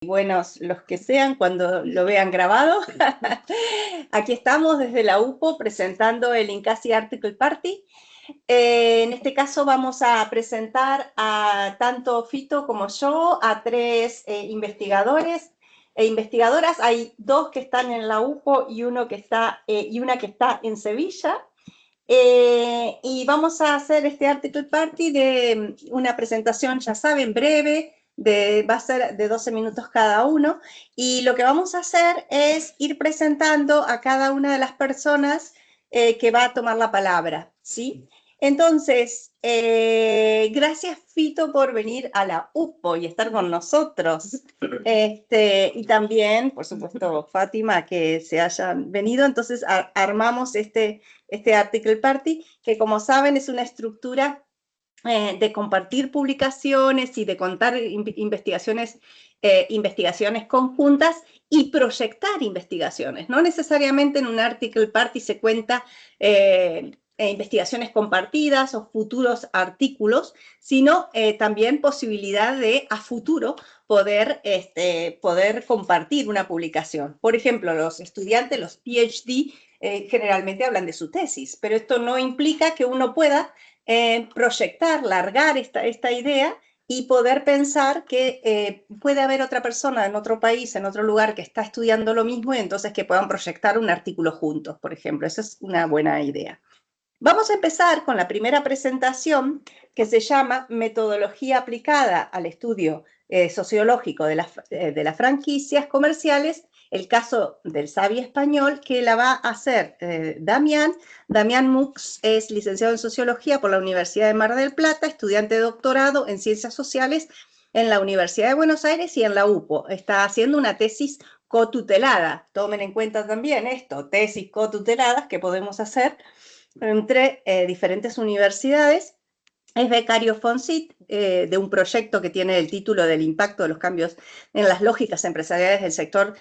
buenos los que sean cuando lo vean grabado. Aquí estamos desde la UPO presentando el Incasi Article Party. En este caso vamos a presentar a tanto Fito como yo, a tres investigadores e investigadoras. Hay dos que están en la UPO y una que está en Sevilla. Y vamos a hacer este Article Party de una presentación, ya saben, breve, va a ser de 12 minutos cada uno, y lo que vamos a hacer es ir presentando a cada una de las personas que va a tomar la palabra, ¿sí? Entonces, gracias Fito por venir a la UPO y estar con nosotros. Y también, por supuesto, Fátima, que se hayan venido. Entonces, armamos este Article Party, que como saben es una estructura de compartir publicaciones y de contar investigaciones conjuntas y proyectar investigaciones. No necesariamente en un Article Party se cuenta investigaciones compartidas o futuros artículos, sino también posibilidad de a futuro poder compartir una publicación. Por ejemplo, los estudiantes, los PhD, generalmente hablan de su tesis, pero esto no implica que uno pueda proyectar, largar esta idea y poder pensar que puede haber otra persona en otro país, en otro lugar que está estudiando lo mismo y entonces que puedan proyectar un artículo juntos, por ejemplo. Esa es una buena idea. Vamos a empezar con la primera presentación que se llama Metodología aplicada al estudio sociológico de las franquicias comerciales, el caso del Savi español, que la va a hacer Damián. Damián Mux es licenciado en Sociología por la Universidad de Mar del Plata, estudiante de doctorado en Ciencias Sociales en la Universidad de Buenos Aires y en la UPO. Está haciendo una tesis cotutelada. Tomen en cuenta también esto, tesis cotuteladas que podemos hacer entre diferentes universidades. Es becario FONSIT de un proyecto que tiene el título del impacto de los cambios en las lógicas empresariales del sector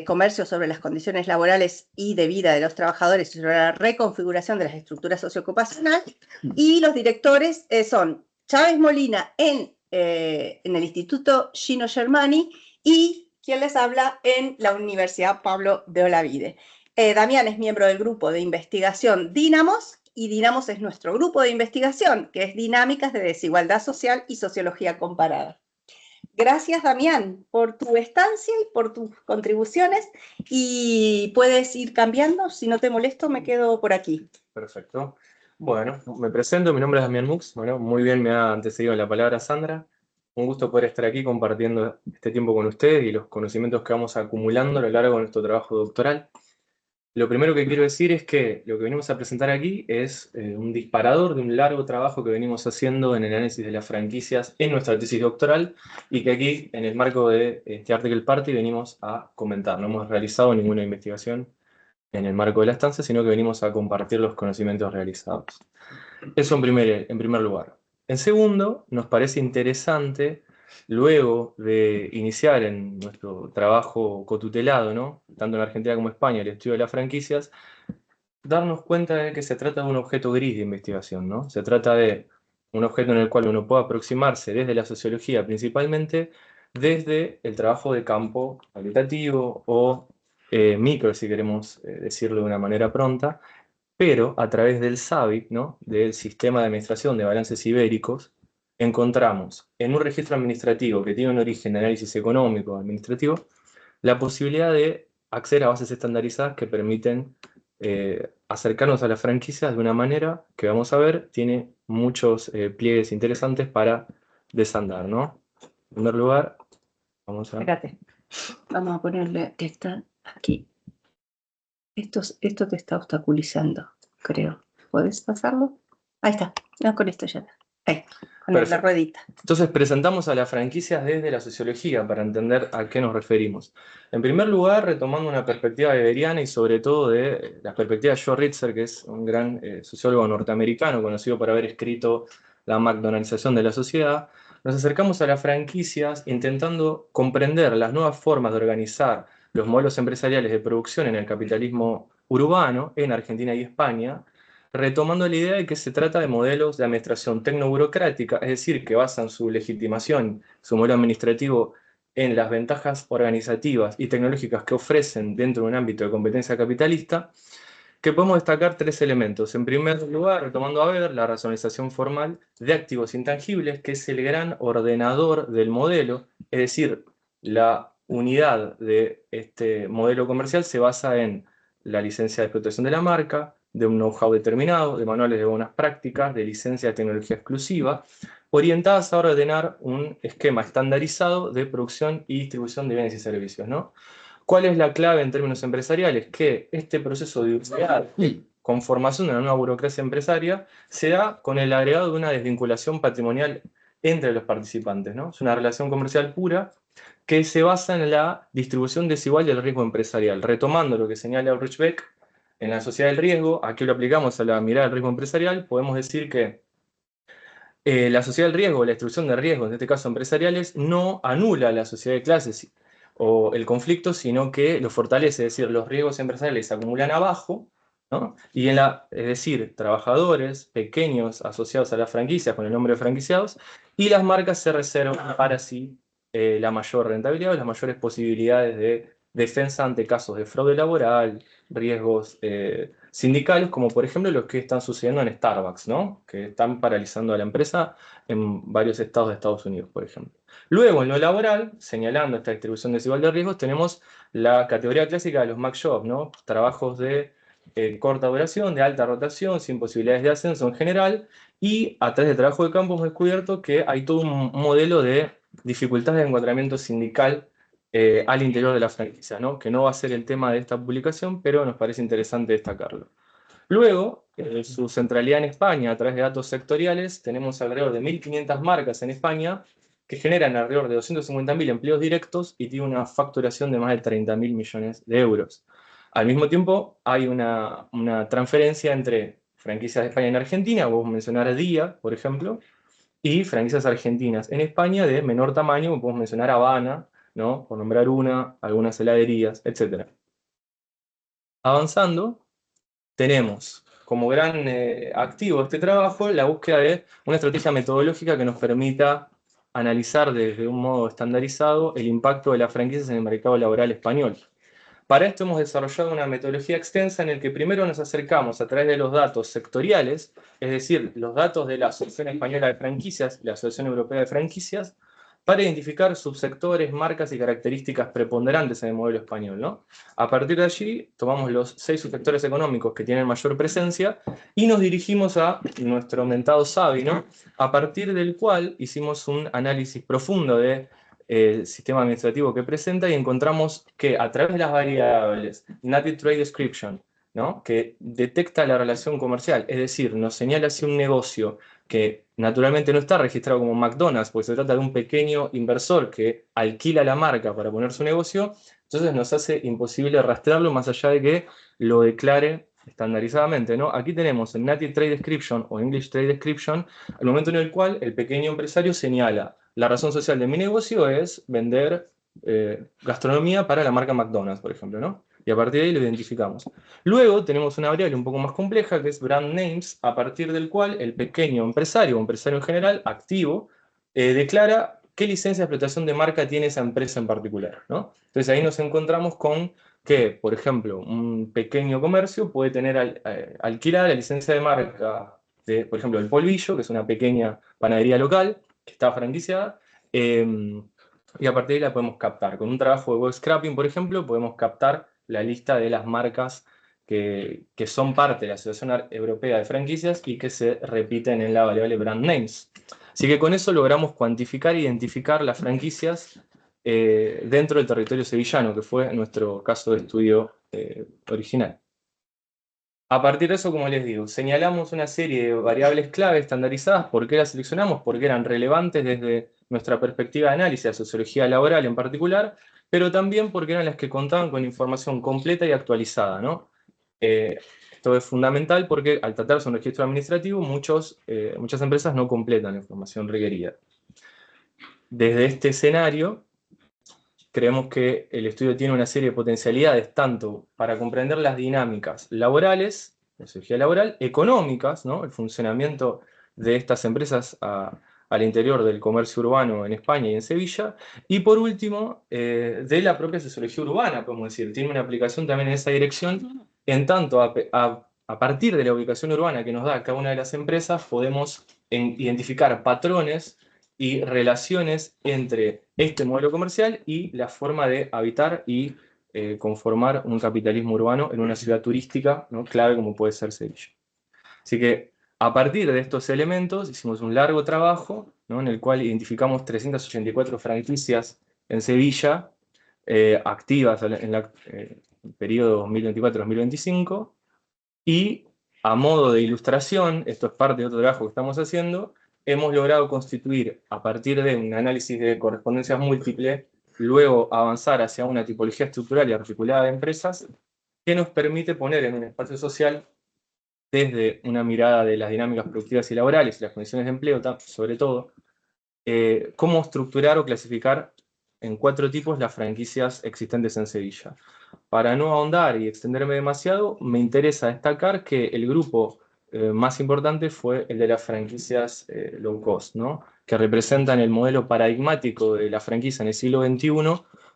comercio sobre las condiciones laborales y de vida de los trabajadores y sobre la reconfiguración de las estructuras socioocupacionales. Y los directores son Chávez Molina en el Instituto Gino Germani y quien les habla en la Universidad Pablo de Olavide. Damián es miembro del grupo de investigación Dínamos, y Dínamos es nuestro grupo de investigación, que es Dinámicas de Desigualdad Social y Sociología Comparada. Gracias, Damián, por tu estancia y por tus contribuciones, y puedes ir cambiando. Si no te molesto, me quedo por aquí. Perfecto. Bueno, me presento, mi nombre es Damián Mux. Bueno, muy bien me ha antecedido la palabra Sandra. Un gusto poder estar aquí compartiendo este tiempo con ustedes y los conocimientos que vamos acumulando a lo largo de nuestro trabajo doctoral. Lo primero que quiero decir es que lo que venimos a presentar aquí es un disparador de un largo trabajo que venimos haciendo en el análisis de las franquicias en nuestra tesis doctoral y que aquí, en el marco de este Article Party, venimos a comentar. No hemos realizado ninguna investigación en el marco de la estancia, sino que venimos a compartir los conocimientos realizados. Eso en primer lugar. En segundo, nos parece interesante, luego de iniciar en nuestro trabajo cotutelado, ¿no?, tanto en Argentina como en España, el estudio de las franquicias, darnos cuenta de que se trata de un objeto gris de investigación, ¿no? Se trata de un objeto en el cual uno puede aproximarse desde la sociología, principalmente desde el trabajo de campo cualitativo o micro, si queremos decirlo de una manera pronta, pero a través del SABI, ¿no?, del Sistema de Administración de Balances Ibéricos, encontramos en un registro administrativo que tiene un origen de análisis económico administrativo la posibilidad de acceder a bases estandarizadas que permiten acercarnos a las franquicias de una manera que, vamos a ver, tiene muchos pliegues interesantes para desandar, ¿no? En primer lugar, vamos a... Espérate, vamos a ponerle que está aquí. Esto te está obstaculizando, creo. ¿Puedes pasarlo? Ahí está. No, con esto ya está. Ahí, con la ruedita. Entonces presentamos a las franquicias desde la sociología para entender a qué nos referimos. En primer lugar, retomando una perspectiva weberiana y sobre todo de la perspectiva de Joe Ritzer, que es un gran sociólogo norteamericano conocido por haber escrito La McDonaldización de la sociedad, nos acercamos a las franquicias intentando comprender las nuevas formas de organizar los modelos empresariales de producción en el capitalismo urbano en Argentina y España, retomando la idea de que se trata de modelos de administración tecnoburocrática, es decir, que basan su legitimación, su modelo administrativo en las ventajas organizativas y tecnológicas que ofrecen dentro de un ámbito de competencia capitalista, que podemos destacar 3 elementos. En primer lugar, retomando a ver, la racionalización formal de activos intangibles, que es el gran ordenador del modelo, es decir, la unidad de este modelo comercial se basa en la licencia de explotación de la marca, de un know-how determinado, de manuales de buenas prácticas, de licencia de tecnología exclusiva, orientadas a ordenar un esquema estandarizado de producción y distribución de bienes y servicios, ¿no? ¿Cuál es la clave en términos empresariales? Que este proceso de conformación de una nueva burocracia empresaria se da con el agregado de una desvinculación patrimonial entre los participantes, ¿no? Es una relación comercial pura que se basa en la distribución desigual del riesgo empresarial. Retomando lo que señala Ulrich Beck en la sociedad del riesgo, aquí lo aplicamos a la mirada del riesgo empresarial, podemos decir que la sociedad del riesgo, la distribución de riesgos, en este caso empresariales, no anula la sociedad de clases o el conflicto, sino que lo fortalece, es decir, los riesgos empresariales se acumulan abajo, ¿no? Y es decir, trabajadores pequeños asociados a las franquicias con el nombre de franquiciados, y las marcas se reservan para sí la mayor rentabilidad o las mayores posibilidades de defensa ante casos de fraude laboral, riesgos sindicales, como por ejemplo los que están sucediendo en Starbucks, ¿no? Que están paralizando a la empresa en varios estados de Estados Unidos, por ejemplo. Luego, en lo laboral, señalando esta distribución desigual de riesgos, tenemos la categoría clásica de los Mac Jobs, ¿no? Trabajos de corta duración, de alta rotación, sin posibilidades de ascenso en general, y a través de trabajo de campo hemos descubierto que hay todo un modelo de dificultades de encuadramiento sindical al interior de la franquicia, ¿no? Que no va a ser el tema de esta publicación, pero nos parece interesante destacarlo. Luego, su centralidad en España, a través de datos sectoriales, tenemos alrededor de 1.500 marcas en España que generan alrededor de 250.000 empleos directos y tiene una facturación de más de 30.000 millones de euros. Al mismo tiempo, hay una transferencia entre franquicias de España en Argentina, vos mencionar Día, por ejemplo, y franquicias argentinas en España de menor tamaño, como podemos mencionar Habana, ¿no? Por nombrar una, algunas heladerías, etc. Avanzando, tenemos como gran activo de este trabajo la búsqueda de una estrategia metodológica que nos permita analizar desde un modo estandarizado el impacto de las franquicias en el mercado laboral español. Para esto hemos desarrollado una metodología extensa en la que primero nos acercamos a través de los datos sectoriales, es decir, los datos de la Asociación Española de Franquicias y la Asociación Europea de Franquicias, para identificar subsectores, marcas y características preponderantes en el modelo español, ¿no? A partir de allí, tomamos los 6 subsectores económicos que tienen mayor presencia y nos dirigimos a nuestro mentado SABI, ¿no? A partir del cual hicimos un análisis profundo de sistema administrativo que presenta y encontramos que a través de las variables Native Trade Description, ¿no? Que detecta la relación comercial, es decir, nos señala si un negocio que naturalmente no está registrado como McDonald's, porque se trata de un pequeño inversor que alquila la marca para poner su negocio, entonces nos hace imposible rastrearlo más allá de que lo declare estandarizadamente, ¿no? Aquí tenemos el Native Trade Description o English Trade Description, el momento en el cual el pequeño empresario señala: la razón social de mi negocio es vender gastronomía para la marca McDonald's, por ejemplo, ¿no? Y a partir de ahí lo identificamos. Luego tenemos una variable un poco más compleja que es brand names, a partir del cual el pequeño empresario o empresario en general, activo, declara qué licencia de explotación de marca tiene esa empresa en particular, ¿no? Entonces ahí nos encontramos con que, por ejemplo, un pequeño comercio puede tener alquilada la licencia de marca de, por ejemplo, el Polvillo, que es una pequeña panadería local que está franquiciada, y a partir de ahí la podemos captar. Con un trabajo de web scraping, por ejemplo, podemos captar la lista de las marcas que son parte de la Asociación Europea de Franquicias y que se repiten en la variable brand names. Así que con eso logramos cuantificar e identificar las franquicias dentro del territorio sevillano, que fue nuestro caso de estudio original. A partir de eso, como les digo, señalamos una serie de variables clave estandarizadas. ¿Por qué las seleccionamos? Porque eran relevantes desde nuestra perspectiva de análisis, de sociología laboral en particular, pero también porque eran las que contaban con información completa y actualizada, ¿no? Esto es fundamental porque al tratarse de un registro administrativo, muchas empresas no completan la información requerida. Desde este escenario, creemos que el estudio tiene una serie de potencialidades, tanto para comprender las dinámicas laborales, la sociología laboral, económicas, ¿no? El funcionamiento de estas empresas a al interior del comercio urbano en España y en Sevilla. Y por último, de la propia sociología urbana, podemos decir. Tiene una aplicación también en esa dirección, en tanto a partir de la ubicación urbana que nos da cada una de las empresas, podemos identificar patrones y relaciones entre este modelo comercial y la forma de habitar y conformar un capitalismo urbano en una ciudad turística, ¿no?, clave como puede ser Sevilla. Así que a partir de estos elementos hicimos un largo trabajo, ¿no?, en el cual identificamos 384 franquicias en Sevilla, activas en el periodo 2024-2025, y a modo de ilustración, esto es parte de otro trabajo que estamos haciendo, hemos logrado constituir, a partir de un análisis de correspondencias múltiples, luego avanzar hacia una tipología estructural y articulada de empresas que nos permite poner en un espacio social, desde una mirada de las dinámicas productivas y laborales y las condiciones de empleo, sobre todo, cómo estructurar o clasificar en 4 tipos las franquicias existentes en Sevilla. Para no ahondar y extenderme demasiado, me interesa destacar que el grupo más importante fue el de las franquicias low cost, ¿no?, que representan el modelo paradigmático de la franquicia en el siglo XXI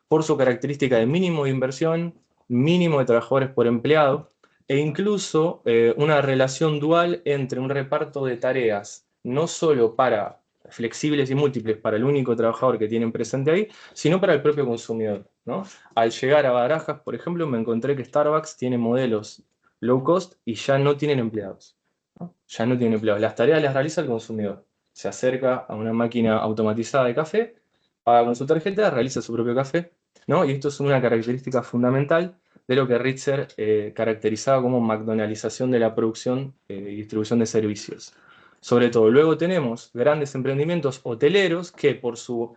por su característica de mínimo de inversión, mínimo de trabajadores por empleado, e incluso una relación dual entre un reparto de tareas, no solo para flexibles y múltiples para el único trabajador que tienen presente ahí, sino para el propio consumidor, ¿no? Al llegar a Barajas, por ejemplo, me encontré que Starbucks tiene modelos low cost y ya no tienen empleados, ¿no? Ya no tienen empleados. Las tareas las realiza el consumidor. Se acerca a una máquina automatizada de café, paga con su tarjeta, realiza su propio café, ¿no? Y esto es una característica fundamental de lo que Ritzer caracterizaba como McDonaldización de la producción y distribución de servicios. Sobre todo, luego tenemos grandes emprendimientos hoteleros que por su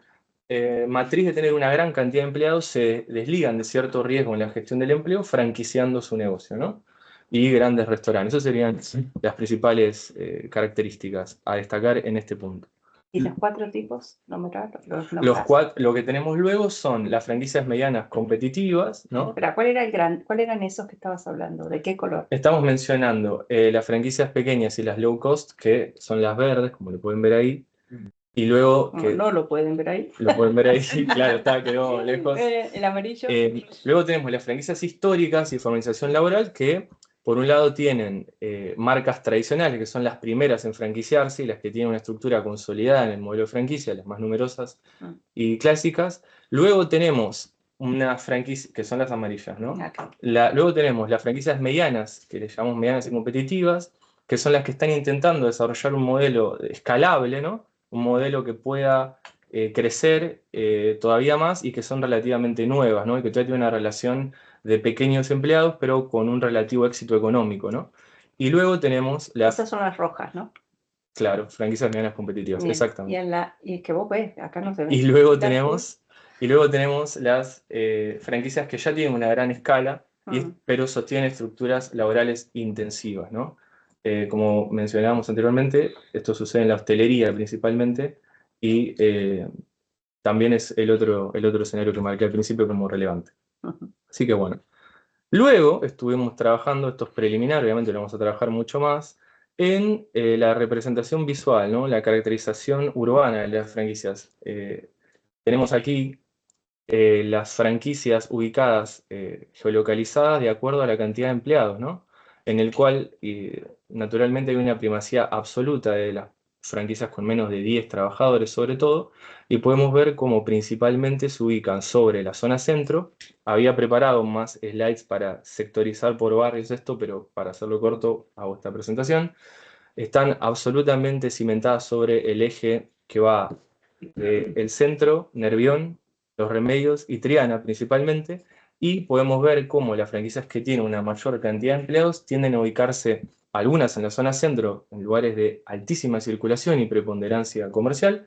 matriz de tener una gran cantidad de empleados se desligan de cierto riesgo en la gestión del empleo, franquiciando su negocio, ¿no? Y grandes restaurantes. Esas serían las principales características a destacar en este punto. ¿Y los 4 tipos nombrados? Lo que tenemos luego son las franquicias medianas competitivas, ¿no? Espera, ¿cuál eran esos que estabas hablando? ¿De qué color? Estamos mencionando las franquicias pequeñas y las low cost, que son las verdes, como lo pueden ver ahí. Y luego No lo pueden ver ahí. Lo pueden ver ahí, claro, quedó lejos. El amarillo. Luego tenemos las franquicias históricas y formalización laboral, que por un lado tienen marcas tradicionales, que son las primeras en franquiciarse y las que tienen una estructura consolidada en el modelo de franquicia, las más numerosas y clásicas. Luego tenemos unas franquicias, que son las amarillas, ¿no? Okay. Luego tenemos las franquicias medianas, que les llamamos medianas y competitivas, que son las que están intentando desarrollar un modelo escalable, ¿no? Un modelo que pueda crecer todavía más y que son relativamente nuevas, ¿no? Y que todavía tienen una relación de pequeños empleados, pero con un relativo éxito económico, ¿no? Y luego tenemos las... Esas son las rojas, ¿no? Claro, franquicias medianas competitivas, Bien. Exactamente. Y que vos ves, acá no se ve. Y luego tenemos las franquicias que ya tienen una gran escala, pero sostienen estructuras laborales intensivas, ¿no? Como mencionábamos anteriormente, esto sucede en la hostelería principalmente, y también es el otro escenario que marqué al principio como relevante. Así que bueno. Luego estuvimos trabajando, esto es preliminar, obviamente lo vamos a trabajar mucho más, en la representación visual, ¿no? La caracterización urbana de las franquicias. Tenemos aquí las franquicias ubicadas, geolocalizadas de acuerdo a la cantidad de empleados, ¿no? En el cual, naturalmente, hay una primacía absoluta de las franquicias con menos de 10 trabajadores, sobre todo, y podemos ver cómo principalmente se ubican sobre la zona centro. Había preparado más slides para sectorizar por barrios esto, pero para hacerlo corto, hago esta presentación. Están absolutamente cimentadas sobre el eje que va del centro, Nervión, Los Remedios y Triana principalmente, y podemos ver cómo las franquicias que tienen una mayor cantidad de empleados tienden a ubicarse, algunas en la zona centro, en lugares de altísima circulación y preponderancia comercial,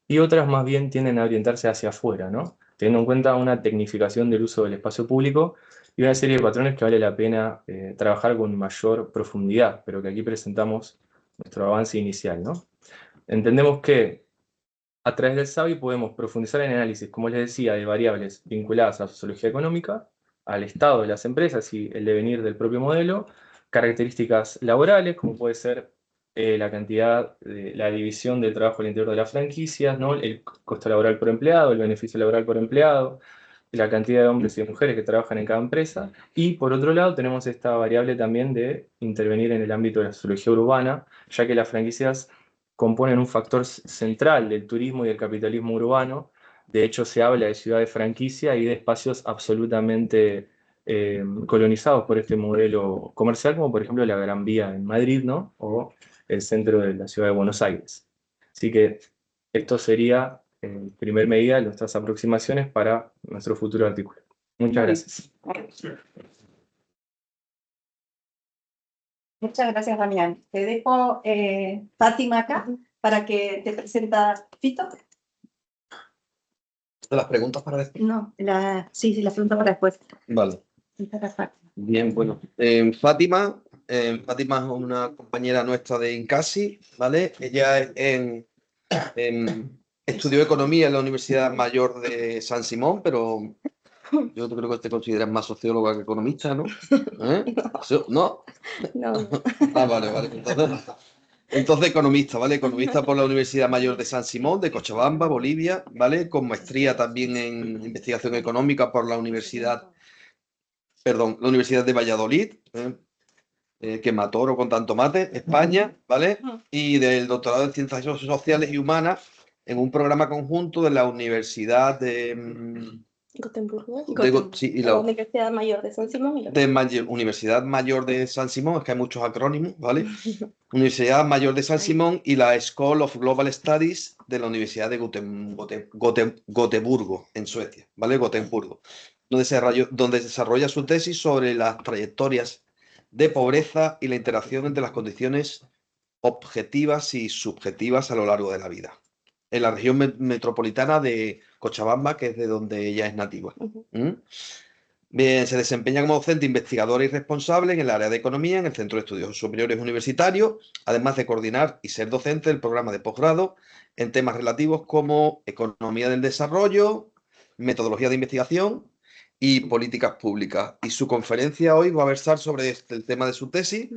y otras más bien tienden a orientarse hacia afuera, ¿no? Teniendo en cuenta una tecnificación del uso del espacio público y una serie de patrones que vale la pena trabajar con mayor profundidad, pero que aquí presentamos nuestro avance inicial, ¿no? Entendemos que a través del SABI podemos profundizar en análisis, como les decía, de variables vinculadas a la sociología económica, al estado de las empresas y el devenir del propio modelo, características laborales, como puede ser la cantidad, la división del trabajo al interior de las franquicias, ¿no? El costo laboral por empleado, el beneficio laboral por empleado, la cantidad de hombres y de mujeres que trabajan en cada empresa. Y por otro lado tenemos esta variable también de intervenir en el ámbito de la sociología urbana, ya que las franquicias componen un factor central del turismo y del capitalismo urbano. De hecho, se habla de ciudad de franquicia y de espacios absolutamente colonizados por este modelo comercial, como por ejemplo la Gran Vía en Madrid, ¿no? O el centro de la ciudad de Buenos Aires. Así que esto sería, en primer medida, nuestras aproximaciones para nuestro futuro artículo. Muchas gracias. Muchas gracias, Damián. Te dejo Fátima acá para que te presenta Fito. ¿Las preguntas para después? No, sí, la pregunta para después. Vale. Bien, bueno. Fátima es una compañera nuestra de Incasi, ¿vale? Ella estudió economía en la Universidad Mayor de San Simón, pero yo creo que te consideras más socióloga que economista, ¿no? ¿Eh? ¿No? No. Ah, vale. Entonces, economista, ¿vale? Economista por la Universidad Mayor de San Simón, de Cochabamba, Bolivia, ¿vale? Con maestría también en investigación económica por la Universidad de Valladolid, que matoro con tanto mate, España, ¿vale? Y del doctorado en Ciencias Sociales y Humanas en un programa conjunto de la Universidad de Gotemburgo. Sí, y la Universidad Mayor de San Simón. Universidad Mayor de San Simón, es que hay muchos acrónimos, ¿vale? Universidad Mayor de San Simón y la School of Global Studies de la Universidad de Gotemburgo, en Suecia, ¿vale? Gotemburgo, donde desarrolla su tesis sobre las trayectorias de pobreza y la interacción entre las condiciones objetivas y subjetivas a lo largo de la vida, en la región metropolitana de Cochabamba, que es de donde ella es nativa. Bien, se desempeña como docente, investigadora y responsable en el área de economía en el Centro de Estudios Superiores Universitarios, además de coordinar y ser docente del programa de posgrado en temas relativos como economía del desarrollo, metodología de investigación y políticas públicas. Y su conferencia hoy va a versar sobre el tema de su tesis,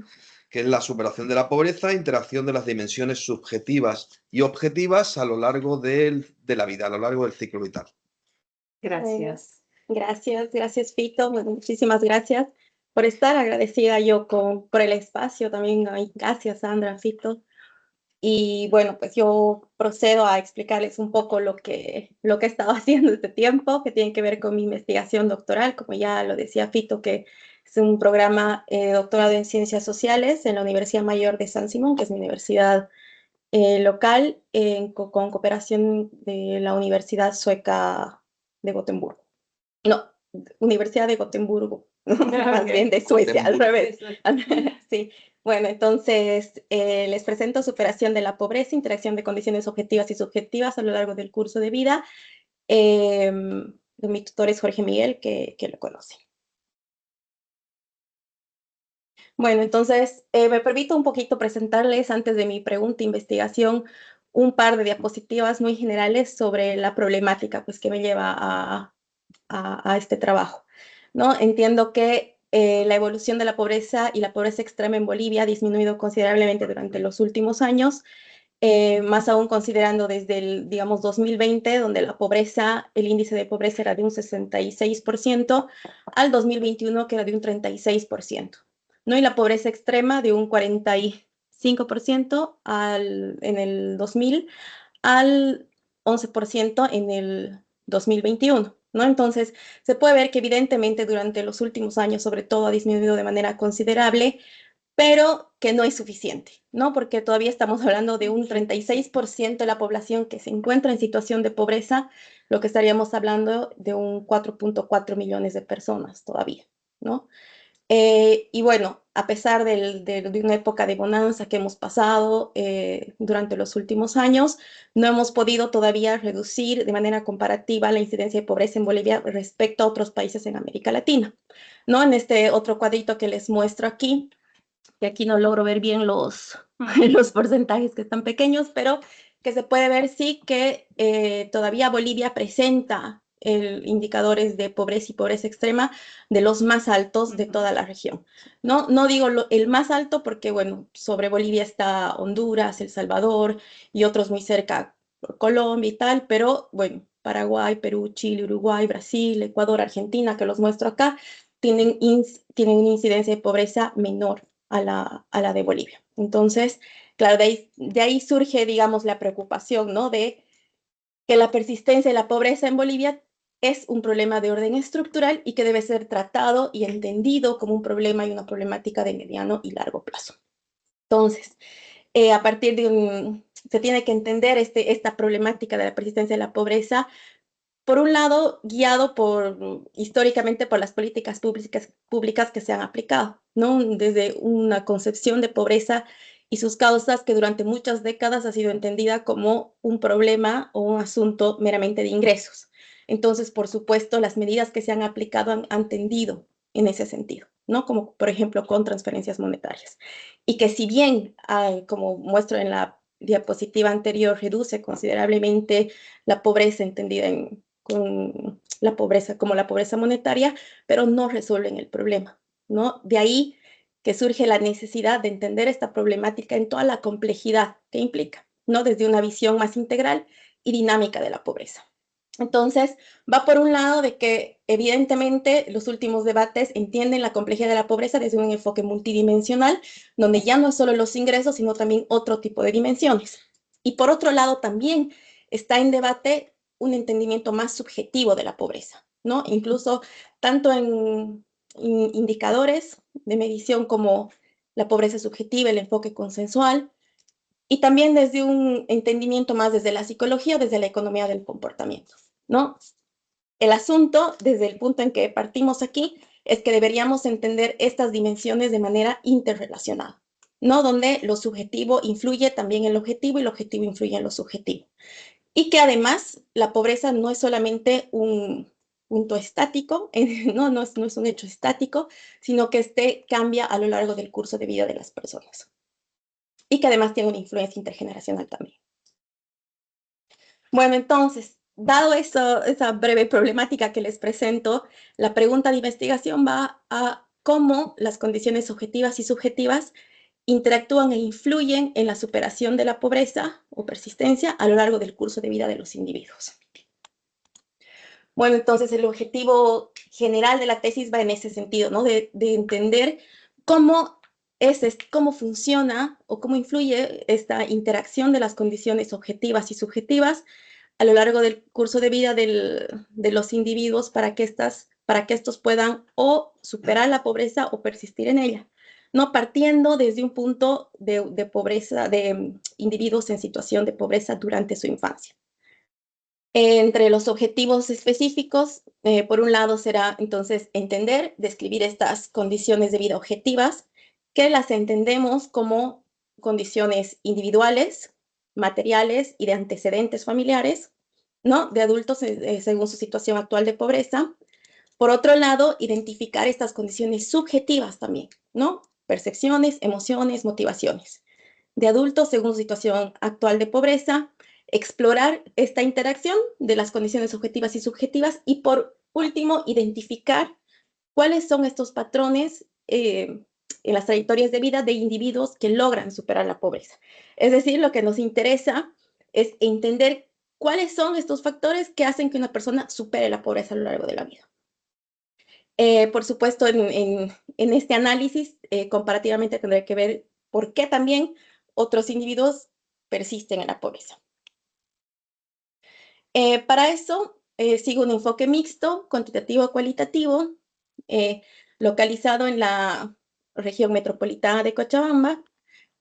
que es la superación de la pobreza, interacción de las dimensiones subjetivas y objetivas a lo largo de la vida, a lo largo del ciclo vital. Gracias. Gracias, Fito. Bueno, muchísimas gracias por estar agradecida yo por el espacio también. Gracias, Sandra, Fito. Y bueno, pues yo procedo a explicarles un poco lo que he estado haciendo este tiempo, que tiene que ver con mi investigación doctoral, como ya lo decía Fito, que es un programa doctorado en Ciencias Sociales en la Universidad Mayor de San Simón, que es mi universidad local, con cooperación de la Universidad Sueca de Gotemburgo. No, Universidad de Gotemburgo, más bien de Suecia, al revés. Sí. Bueno, entonces les presento superación de la pobreza, interacción de condiciones objetivas y subjetivas a lo largo del curso de vida. Mi tutor es Jorge Miguel, que lo conoce. Bueno, entonces me permito un poquito presentarles, antes de mi pregunta e investigación, un par de diapositivas muy generales sobre la problemática pues, que me lleva a este trabajo, ¿no? Entiendo que la evolución de la pobreza y la pobreza extrema en Bolivia ha disminuido considerablemente durante los últimos años, más aún considerando desde el, digamos, 2020, donde el índice de pobreza era de un 66%, al 2021, que era de un 36%, ¿no? Y la pobreza extrema de un 45% en el 2000 al 11% en el 2021. ¿No? Entonces, se puede ver que evidentemente durante los últimos años, sobre todo, ha disminuido de manera considerable, pero que no es suficiente, ¿no? Porque todavía estamos hablando de un 36% de la población que se encuentra en situación de pobreza, lo que estaríamos hablando de un 4.4 millones de personas todavía, ¿no? Y bueno, a pesar de una época de bonanza que hemos pasado durante los últimos años, no hemos podido todavía reducir de manera comparativa la incidencia de pobreza en Bolivia respecto a otros países en América Latina, ¿no? En este otro cuadrito que les muestro aquí, que aquí no logro ver bien los porcentajes que están pequeños, pero que se puede ver sí que todavía Bolivia presenta indicadores de pobreza y pobreza extrema de los más altos de toda la región. No digo el más alto porque, bueno, sobre Bolivia está Honduras, El Salvador y otros muy cerca, Colombia y tal, pero bueno, Paraguay, Perú, Chile, Uruguay, Brasil, Ecuador, Argentina, que los muestro acá, tienen una incidencia de pobreza menor a la de Bolivia. Entonces, claro, de ahí surge, digamos, la preocupación, ¿no? De que la persistencia de la pobreza en Bolivia es un problema de orden estructural y que debe ser tratado y entendido como un problema y una problemática de mediano y largo plazo. Entonces, a partir de se tiene que entender esta problemática de la persistencia de la pobreza, por un lado, guiado históricamente por las políticas públicas que se han aplicado, ¿no? Desde una concepción de pobreza y sus causas que durante muchas décadas ha sido entendida como un problema o un asunto meramente de ingresos. Entonces, por supuesto, las medidas que se han aplicado han tendido en ese sentido, ¿no? Como, por ejemplo, con transferencias monetarias. Y que si bien, como muestro en la diapositiva anterior, reduce considerablemente la pobreza entendida con la pobreza como la pobreza monetaria, pero no resuelven el problema, ¿no? De ahí que surge la necesidad de entender esta problemática en toda la complejidad que implica, ¿no? Desde una visión más integral y dinámica de la pobreza. Entonces, va por un lado de que evidentemente los últimos debates entienden la complejidad de la pobreza desde un enfoque multidimensional, donde ya no es solo los ingresos, sino también otro tipo de dimensiones. Y por otro lado, también está en debate un entendimiento más subjetivo de la pobreza, ¿no? Incluso tanto en indicadores de medición como la pobreza subjetiva, el enfoque consensual, y también desde un entendimiento más desde la psicología, desde la economía del comportamiento, ¿no? El asunto, desde el punto en que partimos aquí, es que deberíamos entender estas dimensiones de manera interrelacionada, ¿no? Donde lo subjetivo influye también en lo objetivo y lo objetivo influye en lo subjetivo. Y que además la pobreza no es solamente un punto estático, no es un hecho estático, sino que cambia a lo largo del curso de vida de las personas. Y que además tiene una influencia intergeneracional también. Bueno, entonces, dado esa breve problemática que les presento, la pregunta de investigación va a cómo las condiciones objetivas y subjetivas interactúan e influyen en la superación de la pobreza o persistencia a lo largo del curso de vida de los individuos. Bueno, entonces el objetivo general de la tesis va en ese sentido, ¿no? De entender cómo funciona o cómo influye esta interacción de las condiciones objetivas y subjetivas a lo largo del curso de vida de los individuos para que estos puedan o superar la pobreza o persistir en ella, no partiendo desde un punto de pobreza, de individuos en situación de pobreza durante su infancia. Entre los objetivos específicos, por un lado será entonces entender, describir estas condiciones de vida objetivas, que las entendemos como condiciones individuales, materiales y de antecedentes familiares, ¿no? De adultos según su situación actual de pobreza. Por otro lado, identificar estas condiciones subjetivas también, ¿no? Percepciones, emociones, motivaciones. De adultos según su situación actual de pobreza, explorar esta interacción de las condiciones objetivas y subjetivas y por último, identificar cuáles son estos patrones en las trayectorias de vida de individuos que logran superar la pobreza. Es decir, lo que nos interesa es entender cuáles son estos factores que hacen que una persona supere la pobreza a lo largo de la vida. Por supuesto, en este análisis, comparativamente tendré que ver por qué también otros individuos persisten en la pobreza. Para eso, sigo un enfoque mixto, cuantitativo-cualitativo, localizado en la región metropolitana de Cochabamba.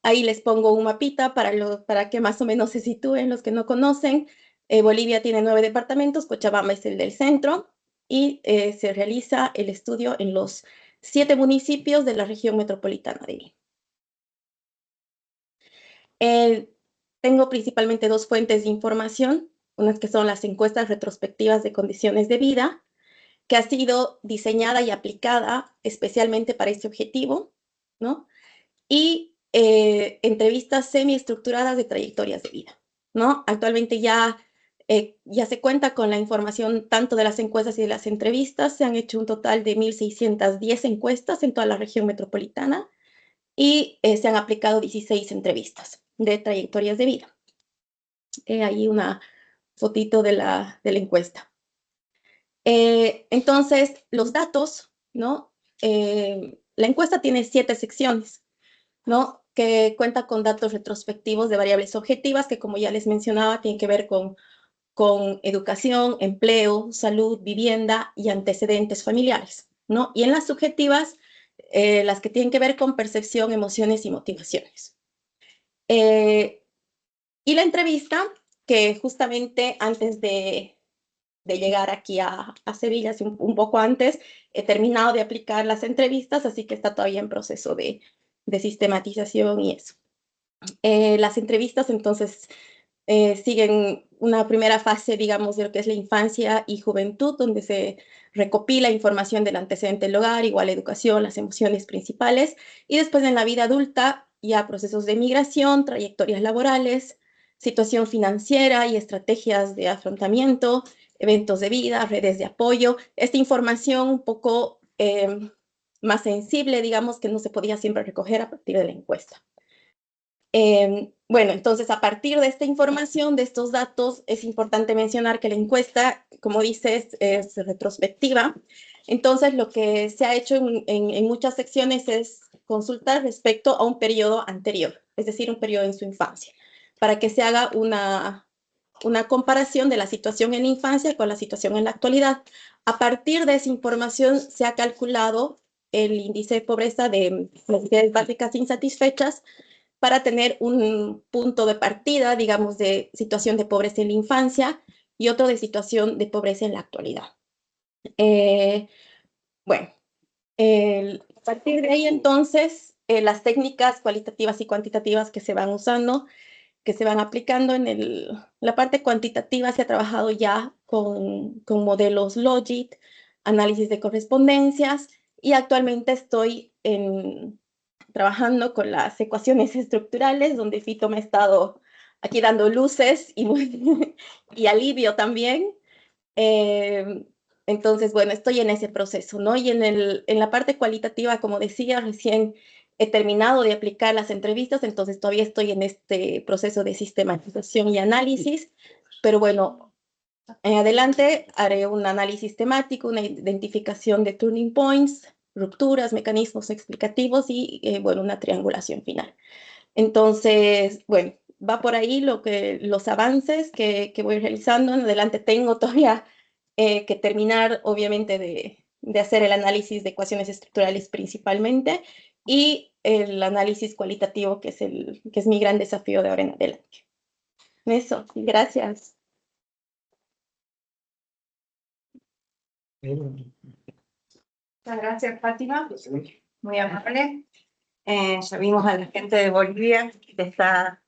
Ahí les pongo un mapita para que más o menos se sitúen los que no conocen. Bolivia tiene 9 departamentos, Cochabamba es el del centro, y se realiza el estudio en los 7 municipios de la región metropolitana de Lima. Tengo principalmente 2 fuentes de información, unas que son las encuestas retrospectivas de condiciones de vida, que ha sido diseñada y aplicada especialmente para este objetivo, ¿no? Y entrevistas semiestructuradas de trayectorias de vida, ¿no? Actualmente ya Ya se cuenta con la información tanto de las encuestas y de las entrevistas. Se han hecho un total de 1.610 encuestas en toda la región metropolitana y se han aplicado 16 entrevistas de trayectorias de vida. Ahí una fotito de la encuesta. Entonces, los datos, ¿no? La encuesta tiene 7 secciones, ¿no? Que cuenta con datos retrospectivos de variables objetivas que, como ya les mencionaba, tienen que ver con educación, empleo, salud, vivienda y antecedentes familiares, ¿no? Y en las subjetivas, las que tienen que ver con percepción, emociones y motivaciones. Y la entrevista, que justamente antes de llegar aquí a Sevilla, un poco antes, he terminado de aplicar las entrevistas, así que está todavía en proceso de sistematización y eso. Las entrevistas, entonces, siguen una primera fase, digamos, de lo que es la infancia y juventud, donde se recopila información del antecedente del hogar, igual educación, las emociones principales, y después en la vida adulta, ya procesos de migración, trayectorias laborales, situación financiera y estrategias de afrontamiento, eventos de vida, redes de apoyo. Esta información un poco más sensible, digamos, que no se podía siempre recoger a partir de la encuesta. Bueno, entonces a partir de esta información, de estos datos, es importante mencionar que la encuesta, como dices, es retrospectiva. Entonces lo que se ha hecho en muchas secciones es consultar respecto a un periodo anterior, es decir, un periodo en su infancia, para que se haga una comparación de la situación en la infancia con la situación en la actualidad. A partir de esa información se ha calculado el índice de pobreza de necesidades básicas insatisfechas para tener un punto de partida, digamos, de situación de pobreza en la infancia y otro de situación de pobreza en la actualidad. Bueno, a partir de ahí entonces, las técnicas cualitativas y cuantitativas que se van usando, que se van aplicando en la parte cuantitativa, se ha trabajado ya con modelos Logit, análisis de correspondencias, y actualmente estoy trabajando con las ecuaciones estructurales, donde Fito me ha estado aquí dando luces y alivio también. Entonces, bueno, estoy en ese proceso, ¿no? Y en la parte cualitativa, como decía, recién he terminado de aplicar las entrevistas, entonces todavía estoy en este proceso de sistematización y análisis, pero bueno, en adelante haré un análisis temático, una identificación de turning points, rupturas, mecanismos explicativos y, bueno, una triangulación final. Entonces, bueno, va por ahí los avances que voy realizando. En adelante tengo todavía que terminar, obviamente, de hacer el análisis de ecuaciones estructurales principalmente y el análisis cualitativo, que es mi gran desafío de ahora en adelante. Eso, gracias. Muchas gracias, Fátima. Muy amable. Ya vimos a la gente de Bolivia que te está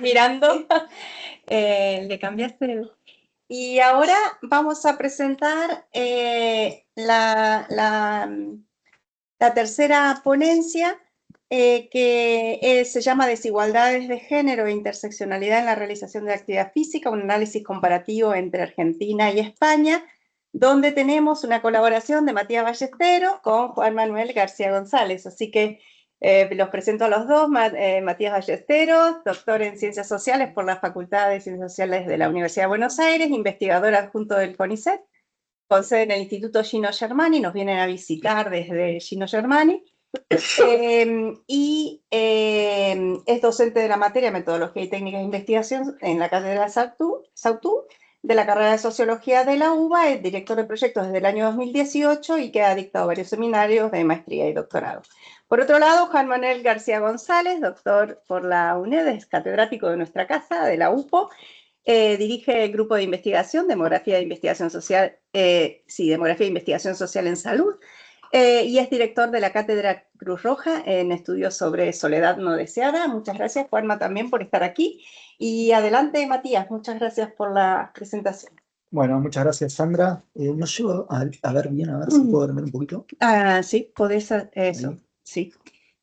mirando. Le cambiaste. Y ahora vamos a presentar la tercera ponencia, que se llama Desigualdades de Género e Interseccionalidad en la Realización de Actividad Física, un análisis comparativo entre Argentina y España, donde tenemos una colaboración de Matías Ballesteros con Juan Manuel García González. Así que los presento a los dos. Matías Ballesteros, doctor en Ciencias Sociales por la Facultad de Ciencias Sociales de la Universidad de Buenos Aires, investigador adjunto del CONICET, con sede en el Instituto Gino Germani, nos vienen a visitar desde Gino Germani, y es docente de la materia Metodología y Técnicas de Investigación en la Cátedra Sautú, de la carrera de Sociología de la UBA, es director de proyectos desde el año 2018 y que ha dictado varios seminarios de maestría y doctorado. Por otro lado, Juan Manuel García González, doctor por la UNED, es catedrático de nuestra casa, de la UPO, dirige el grupo de investigación, Demografía e Investigación Social, Demografía e Investigación Social en Salud, y es director de la Cátedra Cruz Roja en estudios sobre soledad no deseada. Muchas gracias, Juanma, también por estar aquí. Y adelante, Matías, muchas gracias por la presentación. Bueno, muchas gracias, Sandra. No llego a ver bien, a ver si puedo dormir un poquito. Sí, podés, eso, sí.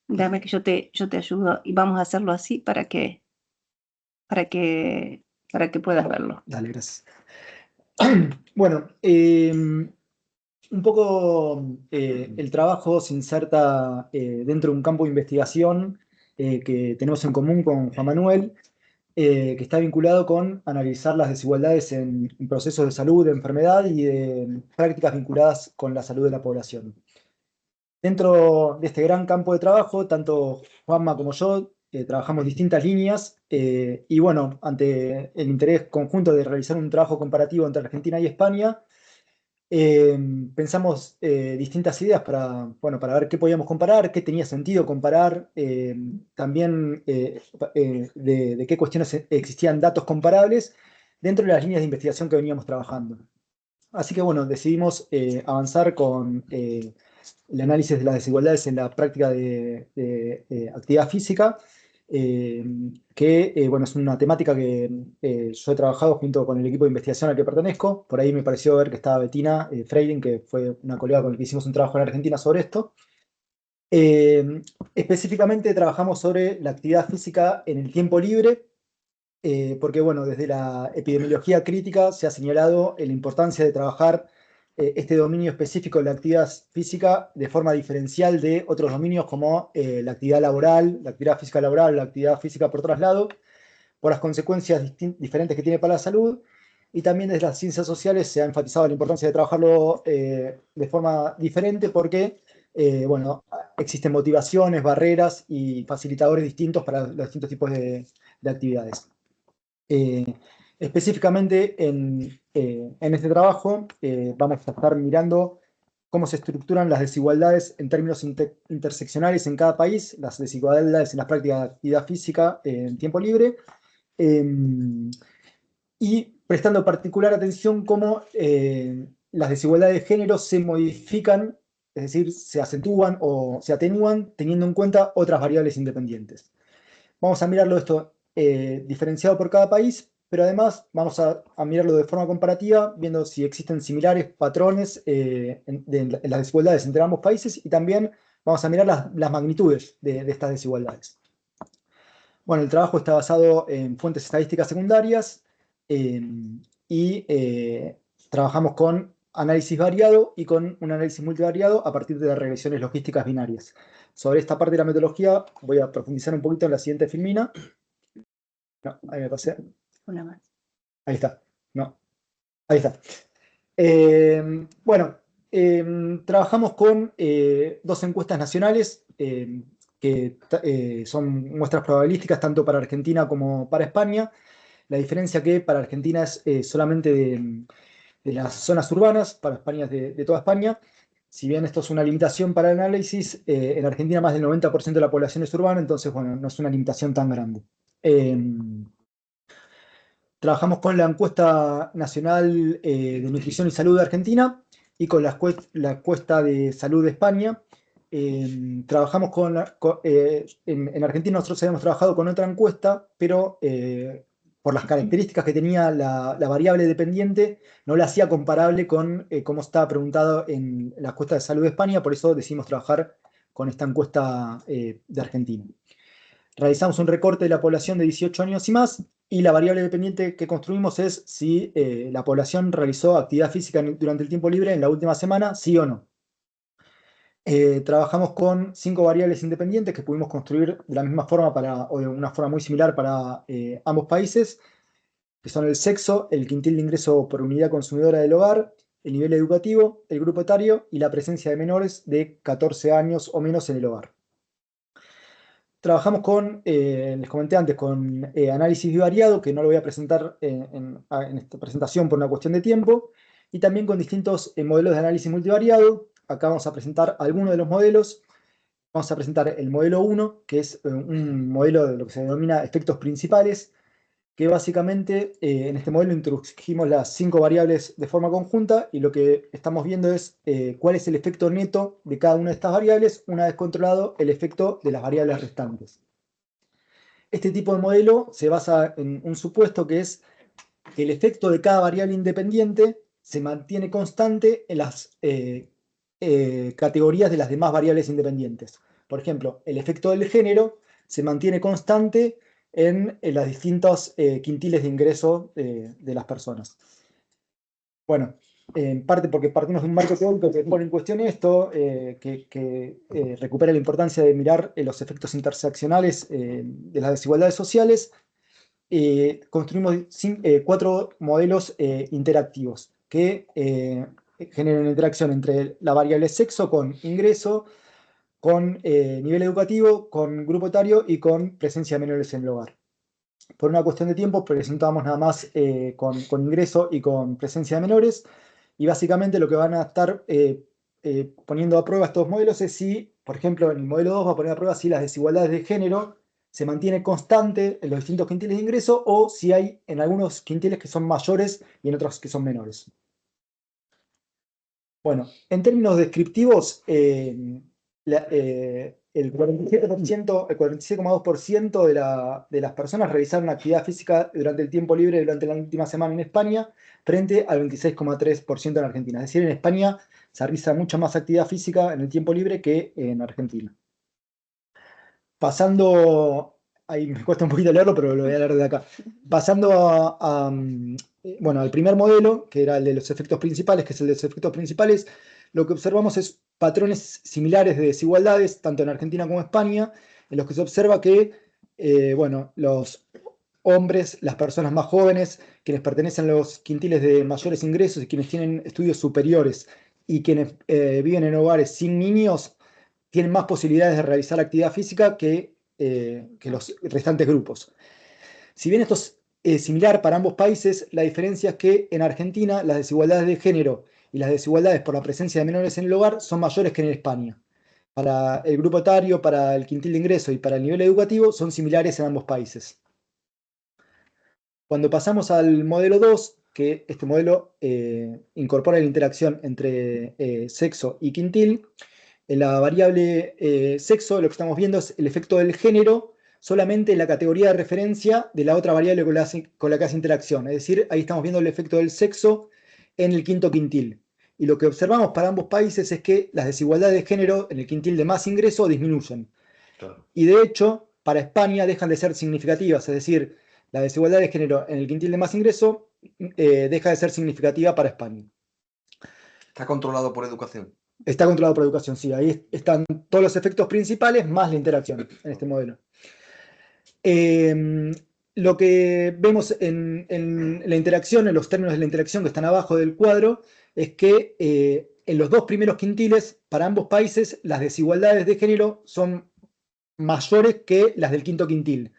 Dame que yo te ayudo y vamos a hacerlo así para que para que puedas verlo. Dale, gracias. Bueno, un poco el trabajo se inserta dentro de un campo de investigación que tenemos en común con Juan Manuel, que está vinculado con analizar las desigualdades en procesos de salud, de enfermedad y de prácticas vinculadas con la salud de la población. Dentro de este gran campo de trabajo, tanto Juanma como yo trabajamos distintas líneas y bueno, ante el interés conjunto de realizar un trabajo comparativo entre Argentina y España, pensamos distintas ideas bueno, para ver qué podíamos comparar, qué tenía sentido comparar, también de qué cuestiones existían datos comparables dentro de las líneas de investigación que veníamos trabajando. Así que bueno, decidimos avanzar con el análisis de las desigualdades en la práctica de actividad física, que bueno, es una temática que yo he trabajado junto con el equipo de investigación al que pertenezco. Por ahí me pareció ver que estaba Bettina Freiding, que fue una colega con la que hicimos un trabajo en Argentina sobre esto. Específicamente trabajamos sobre la actividad física en el tiempo libre, porque bueno, desde la epidemiología crítica se ha señalado la importancia de trabajar este dominio específico de la actividad física de forma diferencial de otros dominios como la actividad laboral, la actividad física laboral, la actividad física por traslado, por las consecuencias diferentes que tiene para la salud. Y también desde las ciencias sociales se ha enfatizado la importancia de trabajarlo de forma diferente porque bueno, existen motivaciones, barreras y facilitadores distintos para los distintos tipos de actividades. Específicamente en este trabajo vamos a estar mirando cómo se estructuran las desigualdades en términos interseccionales en cada país, las desigualdades en las prácticas de actividad física en tiempo libre, y prestando particular atención cómo las desigualdades de género se modifican, es decir, se acentúan o se atenúan teniendo en cuenta otras variables independientes. Vamos a mirarlo esto diferenciado por cada país, pero además vamos a mirarlo de forma comparativa, viendo si existen similares patrones en las desigualdades entre ambos países y también vamos a mirar las magnitudes de estas desigualdades. Bueno, el trabajo está basado en fuentes estadísticas secundarias y trabajamos con análisis variado y con un análisis multivariado a partir de regresiones logísticas binarias. Sobre esta parte de la metodología voy a profundizar un poquito en la siguiente filmina. No, ahí me pasé. Una más. Ahí está. No, ahí está. Bueno, trabajamos con dos encuestas nacionales que son muestras probabilísticas tanto para Argentina como para España. La diferencia que para Argentina es solamente de las zonas urbanas, para España es de toda España. Si bien esto es una limitación para el análisis, en Argentina más del 90% de la población es urbana, entonces bueno, no es una limitación tan grande. Trabajamos con la encuesta nacional de nutrición y salud de Argentina y con la encuesta de salud de España. Trabajamos en Argentina nosotros habíamos trabajado con otra encuesta, pero por las características que tenía la variable dependiente, no la hacía comparable con cómo estaba preguntado en la encuesta de salud de España, por eso decidimos trabajar con esta encuesta de Argentina. Realizamos un recorte de la población de 18 años y más, y la variable dependiente que construimos es si la población realizó actividad física durante el tiempo libre en la última semana, sí o no. Trabajamos con 5 variables independientes que pudimos construir de la misma forma o de una forma muy similar para ambos países, que son el sexo, el quintil de ingreso por unidad consumidora del hogar, el nivel educativo, el grupo etario y la presencia de menores de 14 años o menos en el hogar. Trabajamos con, les comenté antes, con análisis bivariado, que no lo voy a presentar en esta presentación por una cuestión de tiempo, y también con distintos modelos de análisis multivariado. Acá vamos a presentar algunos de los modelos. Vamos a presentar el modelo 1, que es un modelo de lo que se denomina efectos principales, que básicamente en este modelo introdujimos las 5 variables de forma conjunta y lo que estamos viendo es cuál es el efecto neto de cada una de estas variables una vez controlado el efecto de las variables restantes. Este tipo de modelo se basa en un supuesto que es que el efecto de cada variable independiente se mantiene constante en las categorías de las demás variables independientes. Por ejemplo, el efecto del género se mantiene constante en los distintos quintiles de ingreso de las personas. Bueno, en parte porque partimos de un marco teórico que pone en cuestión esto, que recupera la importancia de mirar los efectos interseccionales de las desigualdades sociales. Construimos 4 modelos interactivos que generan una interacción entre la variable sexo con ingreso, con nivel educativo, con grupo etario y con presencia de menores en el hogar. Por una cuestión de tiempo presentamos nada más con ingreso y con presencia de menores, y básicamente lo que van a estar poniendo a prueba estos modelos es si, por ejemplo, en el modelo 2 va a poner a prueba si las desigualdades de género se mantiene constante en los distintos quintiles de ingreso o si hay en algunos quintiles que son mayores y en otros que son menores. Bueno, en términos descriptivos, el 47,2% de las personas realizaron actividad física durante el tiempo libre durante la última semana en España, frente al 26,3% en Argentina. Es decir, en España se realiza mucha más actividad física en el tiempo libre que en Argentina. Pasando, ahí me cuesta un poquito leerlo, pero lo voy a leer de acá. Pasando bueno, al primer modelo, que era el de los efectos principales, que es el de los efectos principales, lo que observamos es patrones similares de desigualdades, tanto en Argentina como en España, en los que se observa que, bueno, los hombres, las personas más jóvenes, quienes pertenecen a los quintiles de mayores ingresos y quienes tienen estudios superiores y quienes viven en hogares sin niños, tienen más posibilidades de realizar actividad física que los restantes grupos. Si bien esto es similar para ambos países, la diferencia es que en Argentina las desigualdades de género y las desigualdades por la presencia de menores en el hogar son mayores que en España. Para el grupo etario, para el quintil de ingreso y para el nivel educativo son similares en ambos países. Cuando pasamos al modelo 2, que este modelo incorpora la interacción entre sexo y quintil, en la variable sexo lo que estamos viendo es el efecto del género solamente en la categoría de referencia de la otra variable con la que hace interacción. Es decir, ahí estamos viendo el efecto del sexo en el quinto quintil. Y lo que observamos para ambos países es que las desigualdades de género en el quintil de más ingreso disminuyen. Claro. Y de hecho, para España dejan de ser significativas. Es decir, la desigualdad de género en el quintil de más ingreso deja de ser significativa para España. Está controlado por educación. Está controlado por educación, sí. Ahí están todos los efectos principales más la interacción en este modelo. Lo que vemos en la interacción, en los términos de la interacción que están abajo del cuadro, es que en los 2 primeros quintiles, para ambos países, las desigualdades de género son mayores que las del quinto quintil.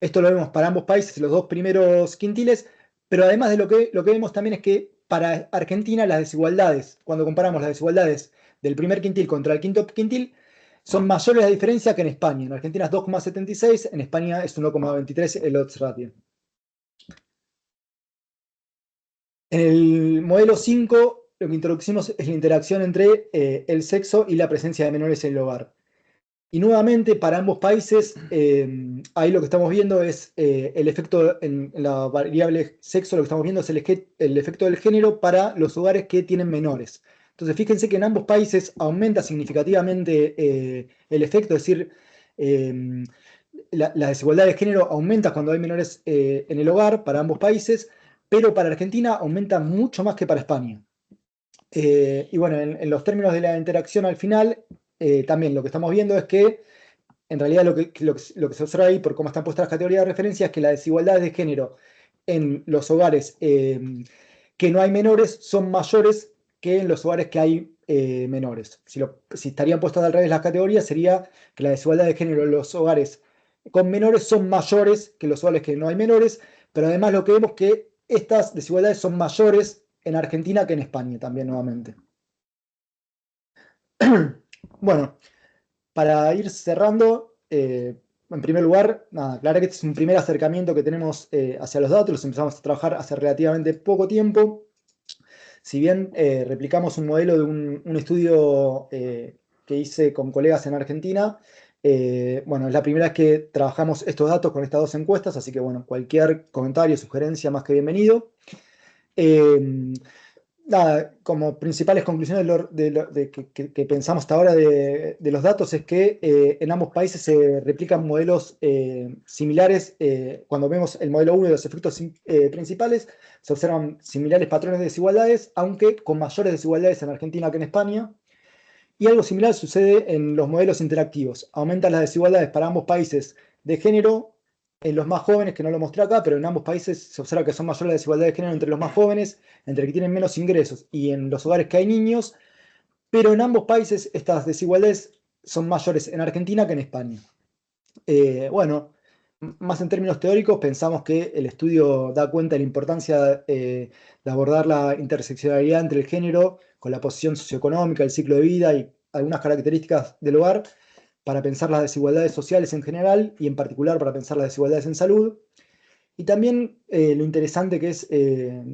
Esto lo vemos para ambos países en los 2 primeros quintiles, pero además de lo que vemos también es que para Argentina las desigualdades, cuando comparamos las desigualdades del primer quintil contra el quinto quintil, son mayores la diferencia que en España. En Argentina es 2,76, en España es 1,23 el odds ratio. En el modelo 5 lo que introducimos es la interacción entre el sexo y la presencia de menores en el hogar. Y nuevamente, para ambos países, ahí lo que estamos viendo es el efecto en la variable sexo, lo que estamos viendo es el efecto del género para los hogares que tienen menores. Entonces, fíjense que en ambos países aumenta significativamente el efecto, es decir, la desigualdad de género aumenta cuando hay menores en el hogar para ambos países, pero para Argentina aumenta mucho más que para España. Y bueno, en los términos de la interacción al final, también lo que estamos viendo es que en realidad lo que se observa ahí por cómo están puestas las categorías de referencia es que las desigualdades de género en los hogares que no hay menores son mayores que en los hogares que hay menores. Si estarían puestas al revés las categorías, sería que la desigualdad de género en los hogares con menores son mayores que los hogares que no hay menores, pero además lo que vemos es que estas desigualdades son mayores en Argentina que en España también nuevamente. Bueno, para ir cerrando, en primer lugar, nada, aclarar que este es un primer acercamiento que tenemos hacia los datos, los empezamos a trabajar hace relativamente poco tiempo. Si bien replicamos un modelo de un estudio que hice con colegas en Argentina, bueno, es la primera vez que trabajamos estos datos con estas 2 encuestas, así que bueno, cualquier comentario, sugerencia más que bienvenido. nada, como principales conclusiones que pensamos hasta ahora de los datos es que en ambos países se replican modelos similares. Cuando vemos el modelo 1 de los efectos principales, se observan similares patrones de desigualdades, aunque con mayores desigualdades en Argentina que en España. Y algo similar sucede en los modelos interactivos. Aumentan las desigualdades para ambos países de género, en los más jóvenes, que no lo mostré acá, pero en ambos países se observa que son mayores las desigualdades de género entre los más jóvenes, entre los que tienen menos ingresos y en los hogares que hay niños, pero en ambos países estas desigualdades son mayores en Argentina que en España. Bueno, más en términos teóricos, pensamos que el estudio da cuenta de la importancia de abordar la interseccionalidad entre el género con la posición socioeconómica, el ciclo de vida y algunas características del hogar para pensar las desigualdades sociales en general y en particular para pensar las desigualdades en salud. Y también lo interesante que es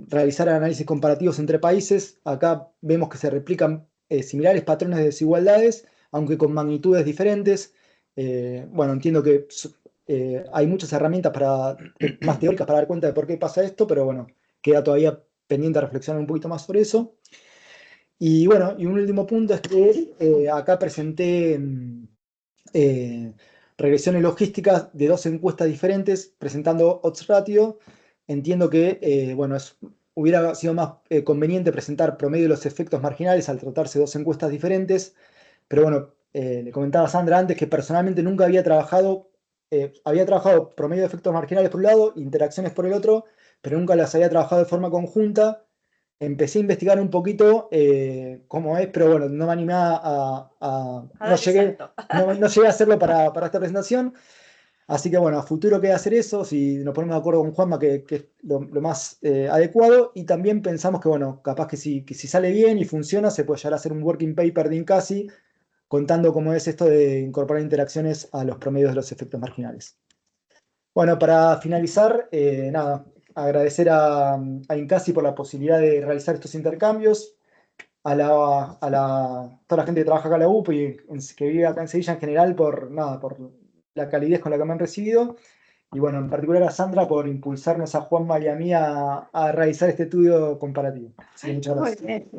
realizar análisis comparativos entre países. Acá vemos que se replican similares patrones de desigualdades, aunque con magnitudes diferentes. Bueno, entiendo que hay muchas herramientas más teóricas para dar cuenta de por qué pasa esto, pero bueno, queda todavía pendiente de reflexionar un poquito más sobre eso. Y bueno, y un último punto es que acá presenté regresiones logísticas de 2 encuestas diferentes presentando odds ratio. Entiendo que bueno, hubiera sido más conveniente presentar promedio de los efectos marginales al tratarse de 2 encuestas diferentes, pero bueno, le comentaba a Sandra antes que personalmente nunca había trabajado promedio de efectos marginales por un lado, interacciones por el otro, pero nunca las había trabajado de forma conjunta. Empecé a investigar un poquito cómo es, pero bueno, no me animé no llegué a hacerlo para esta presentación. Así que bueno, a futuro queda hacer eso, si nos ponemos de acuerdo con Juanma, que es lo más adecuado. Y también pensamos que bueno, capaz que si sale bien y funciona, se puede llegar a hacer un working paper de INCASI, contando cómo es esto de incorporar interacciones a los promedios de los efectos marginales. Bueno, para finalizar, nada, agradecer a INCASI por la posibilidad de realizar estos intercambios, a toda la gente que trabaja acá en la UP y que vive acá en Sevilla en general por la calidez con la que me han recibido, y bueno, en particular a Sandra por impulsarnos a Juanma y a mí a realizar este estudio comparativo. Así que muchas gracias. Muy bien.